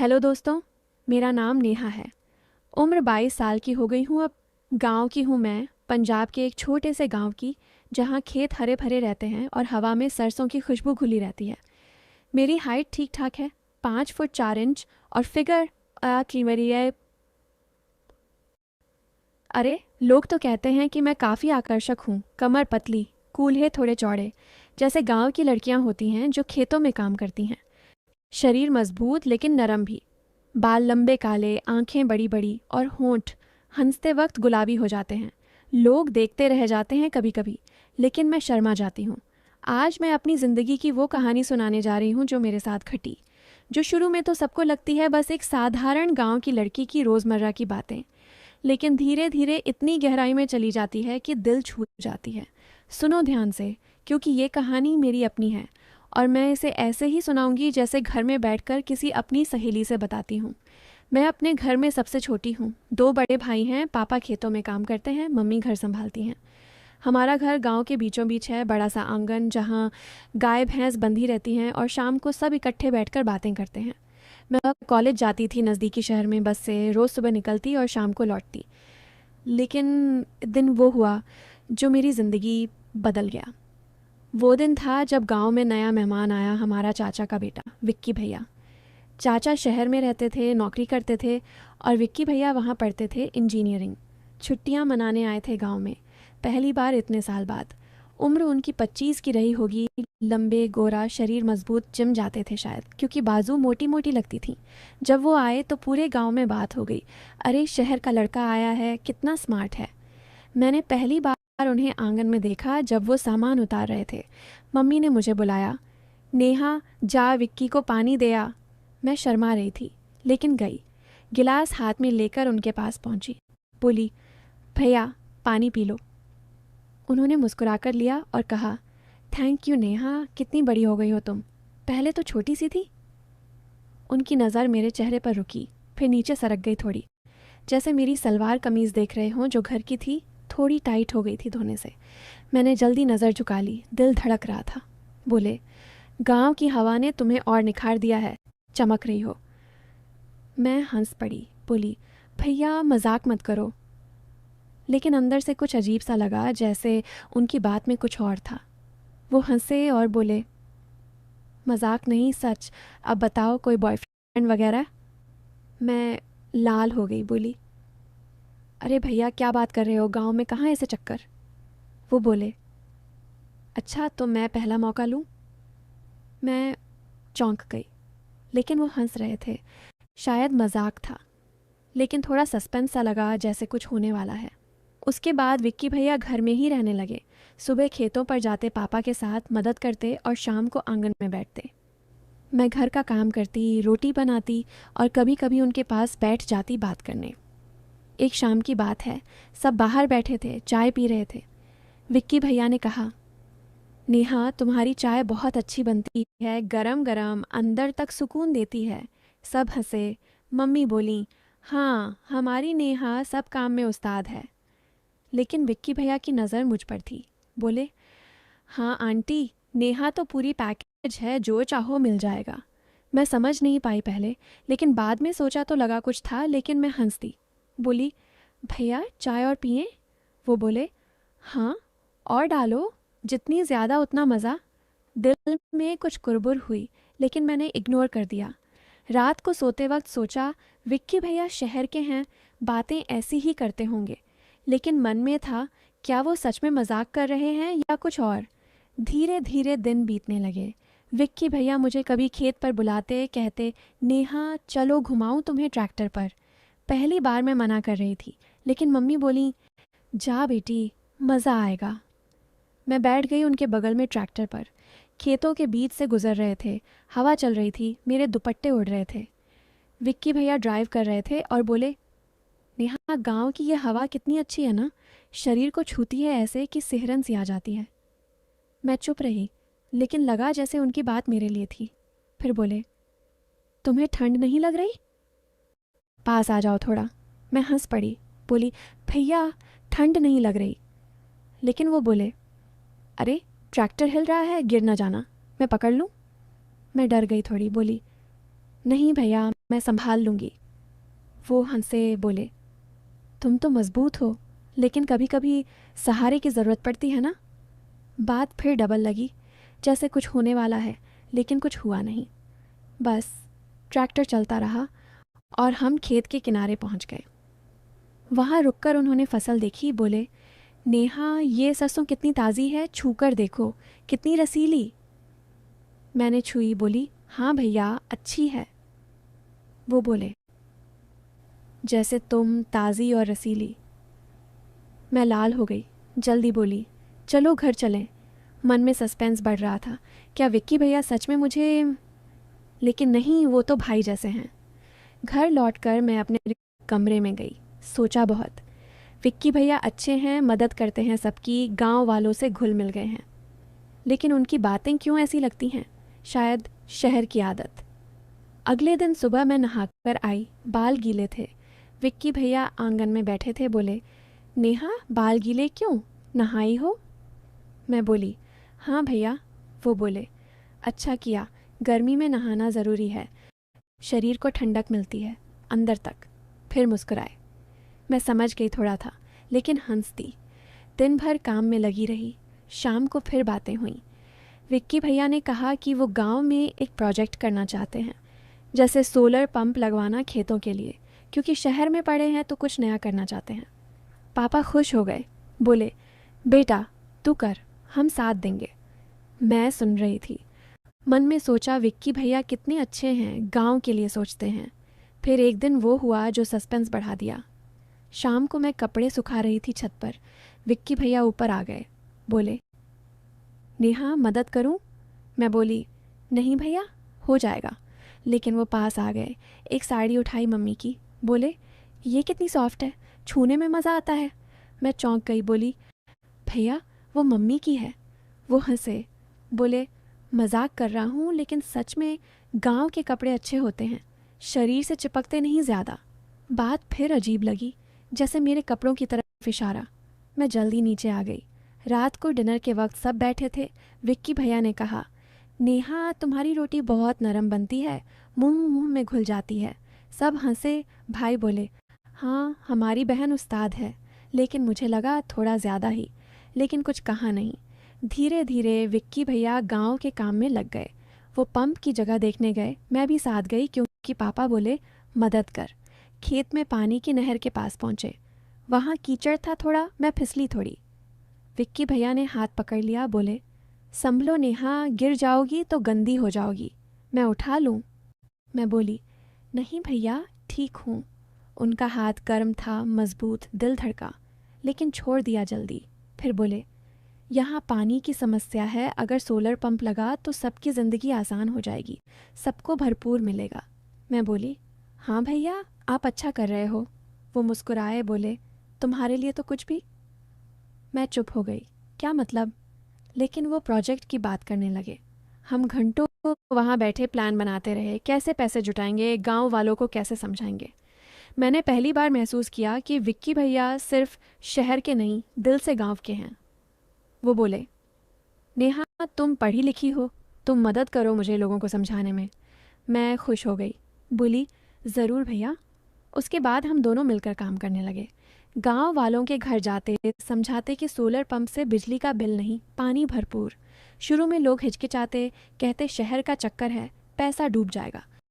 Hello दोस्तों। मेरा नाम नेहा है। उम्र 22 साल की हो गई हूँ अब। गांव की हूँ मैं, पंजाब के एक छोटे से गांव की, जहाँ खेत हरे भरे रहते हैं और हवा में सरसों की खुशबू घुली रहती है। मेरी हाइट ठीक ठाक है, 5 फुट 4 इंच, और फिगर की मेरी है। अरे, लोग तो कहते हैं कि मैं काफ़ी आकर्षक हूँ। कमर पतली, कूल्हे थोड़े चौड़े, जैसे गांव की लड़कियां होती हैं जो खेतों में काम करती हैं। शरीर मजबूत लेकिन नरम भी। बाल लंबे काले, आंखें बड़ी बड़ी, और होंठ हंसते वक्त गुलाबी हो जाते हैं। लोग देखते रह जाते हैं कभी कभी, लेकिन मैं शर्मा जाती हूँ। आज मैं अपनी ज़िंदगी की वो कहानी सुनाने जा रही हूँ जो मेरे साथ घटी, जो शुरू में तो सबको लगती है बस एक साधारण गांव की लड़की की रोज़मर्रा की बातें, लेकिन धीरे धीरे इतनी गहराई में चली जाती है कि दिल छू जाती है। सुनो ध्यान से, क्योंकि ये कहानी मेरी अपनी है, और मैं इसे ऐसे ही सुनाऊंगी जैसे घर में बैठकर किसी अपनी सहेली से बताती हूँ। मैं अपने घर में सबसे छोटी हूँ। 2 बड़े भाई हैं, पापा खेतों में काम करते हैं, मम्मी घर संभालती हैं। हमारा घर गांव के बीचों बीच है, बड़ा सा आंगन जहाँ गाय भैंस बंधी रहती हैं, और शाम को सब इकट्ठे बैठकर बातें करते हैं। मैं कॉलेज जाती थी नज़दीकी शहर में बस से, रोज़ सुबह निकलती और शाम को लौटती। लेकिन दिन वो हुआ जो मेरी ज़िंदगी बदल गया। वो दिन था जब गांव में नया मेहमान आया, हमारा चाचा का बेटा विक्की भैया। चाचा शहर में रहते थे, नौकरी करते थे, और विक्की भैया वहाँ पढ़ते थे इंजीनियरिंग। छुट्टियाँ मनाने आए थे गांव में, पहली बार इतने साल बाद। उम्र उनकी 25 की रही होगी। लंबे, गोरा शरीर, मजबूत, जिम जाते थे शायद, क्योंकि बाजू मोटी मोटी लगती थी। जब वो आए तो पूरे गांव में बात हो गई, अरे शहर का लड़का आया है, कितना स्मार्ट है। मैंने पहली बार उन्हें आंगन में देखा जब वो सामान उतार रहे थे। मम्मी ने मुझे बुलाया, नेहा जा विक्की को पानी दे आ। मैं शर्मा रही थी, लेकिन गई। गिलास हाथ में लेकर उनके पास पहुंची, बोली, भैया पानी पी लो। उन्होंने मुस्कुराकर लिया और कहा, थैंक यू नेहा, कितनी बड़ी हो गई हो तुम, पहले तो छोटी सी थी। उनकी नज़र मेरे चेहरे पर रुकी, फिर नीचे सरक गई थोड़ी, जैसे मेरी सलवार कमीज़ देख रहे हों जो घर की थी, थोड़ी टाइट हो गई थी धोने से। मैंने जल्दी नज़र झुका ली, दिल धड़क रहा था। बोले, गांव की हवा ने तुम्हें और निखार दिया है, चमक रही हो। मैं हंस पड़ी, बोली, भैया मजाक मत करो। लेकिन अंदर से कुछ अजीब सा लगा, जैसे उनकी बात में कुछ और था। वो हंसे और बोले, मजाक नहीं, सच। अब बताओ, कोई बॉयफ्रेंड वगैरह? मैं लाल हो गई, बोली, अरे भैया क्या बात कर रहे हो, गांव में कहाँ ऐसे चक्कर। वो बोले, अच्छा तो मैं पहला मौका लूँ। मैं चौंक गई, लेकिन वो हंस रहे थे। शायद मजाक था, लेकिन थोड़ा सस्पेंस सा लगा, जैसे कुछ होने वाला है। उसके बाद विक्की भैया घर में ही रहने लगे। सुबह खेतों पर जाते पापा के साथ, मदद करते, और शाम को आंगन में बैठते। मैं घर का काम करती, रोटी बनाती, और कभी कभी उनके पास बैठ जाती बात करने। एक शाम की बात है, सब बाहर बैठे थे, चाय पी रहे थे। विक्की भैया ने कहा, नेहा तुम्हारी चाय बहुत अच्छी बनती है, गरम गरम, अंदर तक सुकून देती है। सब हंसे। मम्मी बोली, हाँ हमारी नेहा सब काम में उस्ताद है। लेकिन विक्की भैया की नज़र मुझ पर थी। बोले, हाँ आंटी, नेहा तो पूरी पैकेज है, जो चाहो मिल जाएगा। मैं समझ नहीं पाई पहले, लेकिन बाद में सोचा तो लगा कुछ था, लेकिन मैं हंस दी। बोली, भैया चाय और पिए? वो बोले, हाँ और डालो, जितनी ज़्यादा उतना मज़ा। दिल में कुछ कुरबुर हुई, लेकिन मैंने इग्नोर कर दिया। रात को सोते वक्त सोचा, विक्की भैया शहर के हैं, बातें ऐसी ही करते होंगे। लेकिन मन में था, क्या वो सच में मजाक कर रहे हैं या कुछ और। धीरे धीरे दिन बीतने लगे। विक्की भैया मुझे कभी खेत पर बुलाते, कहते, नेहा चलो घुमाऊं तुम्हें ट्रैक्टर पर। पहली बार मैं मना कर रही थी, लेकिन मम्मी बोली, जा बेटी, मज़ा आएगा। मैं बैठ गई उनके बगल में ट्रैक्टर पर। खेतों के बीच से गुजर रहे थे, हवा चल रही थी, मेरे दुपट्टे उड़ रहे थे। विक्की भैया ड्राइव कर रहे थे और बोले, नेहा गांव की ये हवा कितनी अच्छी है ना, शरीर को छूती है ऐसे कि सिहरन सी आ जाती है। मैं चुप रही, लेकिन लगा जैसे उनकी बात मेरे लिए थी। फिर बोले, तुम्हें ठंड नहीं लग रही? पास आ जाओ थोड़ा। मैं हंस पड़ी, बोली, भैया ठंड नहीं लग रही। लेकिन वो बोले, अरे ट्रैक्टर हिल रहा है, गिर ना जाना, मैं पकड़ लूँ? मैं डर गई थोड़ी, बोली, नहीं भैया मैं संभाल लूँगी। वो हंसे बोले, तुम तो मज़बूत हो, लेकिन कभी कभी सहारे की ज़रूरत पड़ती है ना। बात फिर डबल लगी, जैसे कुछ होने वाला है, लेकिन कुछ हुआ नहीं। बस ट्रैक्टर चलता रहा और हम खेत के किनारे पहुंच गए। वहाँ रुककर उन्होंने फसल देखी। बोले, नेहा, ये सरसों कितनी ताज़ी है, छूकर देखो, कितनी रसीली। मैंने छुई, बोली, हाँ भैया, अच्छी है। वो बोले, जैसे तुम, ताज़ी और रसीली। मैं लाल हो गई, जल्दी बोली, चलो घर चलें। मन में सस्पेंस बढ़ रहा था, क्या विक्की भैया सच में मुझे, लेकिन नहीं, वो तो भाई जैसे हैं। घर लौटकर मैं अपने कमरे में गई, सोचा बहुत। विक्की भैया अच्छे हैं, मदद करते हैं सबकी, गांव वालों से घुल मिल गए हैं, लेकिन उनकी बातें क्यों ऐसी लगती हैं? शायद शहर की आदत। अगले दिन सुबह मैं नहाकर आई, बाल गीले थे। विक्की भैया आंगन में बैठे थे। बोले, नेहा, बाल गीले क्यों, नहाई हो? मैं बोली, हाँ भैया। वो बोले, अच्छा किया, गर्मी में नहाना ज़रूरी है, शरीर को ठंडक मिलती है अंदर तक। फिर मुस्कुराए। मैं समझ गई थोड़ा था, लेकिन हंस दी। दिन भर काम में लगी रही। शाम को फिर बातें हुईं। विक्की भैया ने कहा कि वो गांव में एक प्रोजेक्ट करना चाहते हैं, जैसे सोलर पंप लगवाना खेतों के लिए, क्योंकि शहर में पड़े हैं तो कुछ नया करना चाहते हैं। पापा खुश हो गए, बोले, बेटा तू कर, हम साथ देंगे। मैं सुन रही थी, मन में सोचा, विक्की भैया कितने अच्छे हैं, गांव के लिए सोचते हैं। फिर एक दिन वो हुआ जो सस्पेंस बढ़ा दिया। शाम को मैं कपड़े सुखा रही थी छत पर। विक्की भैया ऊपर आ गए। बोले, नेहा, मदद करूं? मैं बोली, नहीं भैया, हो जाएगा। लेकिन वो पास आ गए, एक साड़ी उठाई मम्मी की। बोले, ये कितनी सॉफ्ट है, छूने में मज़ा आता है। मैं चौंक गई, बोली, भैया वो मम्मी की है। वो हंसे, बोले, मजाक कर रहा हूँ, लेकिन सच में गांव के कपड़े अच्छे होते हैं, शरीर से चिपकते नहीं ज़्यादा। बात फिर अजीब लगी, जैसे मेरे कपड़ों की तरफ इशारा। मैं जल्दी नीचे आ गई। रात को डिनर के वक्त सब बैठे थे। विक्की भैया ने कहा, नेहा, तुम्हारी रोटी बहुत नरम बनती है, मुंह मुंह में घुल जाती है। सब हंसे। भाई बोले, हाँ, हमारी बहन उस्ताद है, लेकिन मुझे लगा थोड़ा ज़्यादा ही, लेकिन कुछ कहा नहीं। धीरे धीरे विक्की भैया गांव के काम में लग गए। वो पंप की जगह देखने गए, मैं भी साथ गई, क्योंकि पापा बोले, मदद कर। खेत में पानी की नहर के पास पहुंचे। वहाँ कीचड़ था थोड़ा, मैं फिसली थोड़ी। विक्की भैया ने हाथ पकड़ लिया। बोले, संभलो नेहा, गिर जाओगी तो गंदी हो जाओगी, मैं उठा लूँ? मैं बोली, नहीं भैया, ठीक हूँ। उनका हाथ गर्म था, मजबूत। दिल धड़का, लेकिन छोड़ दिया जल्दी। फिर बोले, यहाँ पानी की समस्या है, अगर सोलर पंप लगा तो सबकी ज़िंदगी आसान हो जाएगी, सबको भरपूर मिलेगा। मैं बोली, हाँ भैया, आप अच्छा कर रहे हो। वो मुस्कुराए, बोले, तुम्हारे लिए तो कुछ भी। मैं चुप हो गई, क्या मतलब? लेकिन वो प्रोजेक्ट की बात करने लगे। हम घंटों वहाँ बैठे प्लान बनाते रहे, कैसे पैसे जुटाएंगे, गांव वालों को कैसे समझाएंगे। मैंने पहली बार महसूस किया कि विक्की भैया सिर्फ शहर के नहीं, दिल से गांव के हैं। वो बोले, नेहा, तुम पढ़ी लिखी हो, तुम मदद करो मुझे लोगों को समझाने में। मैं खुश हो गई, बोली, ज़रूर भैया। उसके बाद हम दोनों मिलकर काम करने लगे। गांव वालों के घर जाते, समझाते कि सोलर पंप से बिजली का बिल नहीं, पानी भरपूर। शुरू में लोग हिचकिचाते, कहते शहर का चक्कर है, पैसा डूब जाएगा।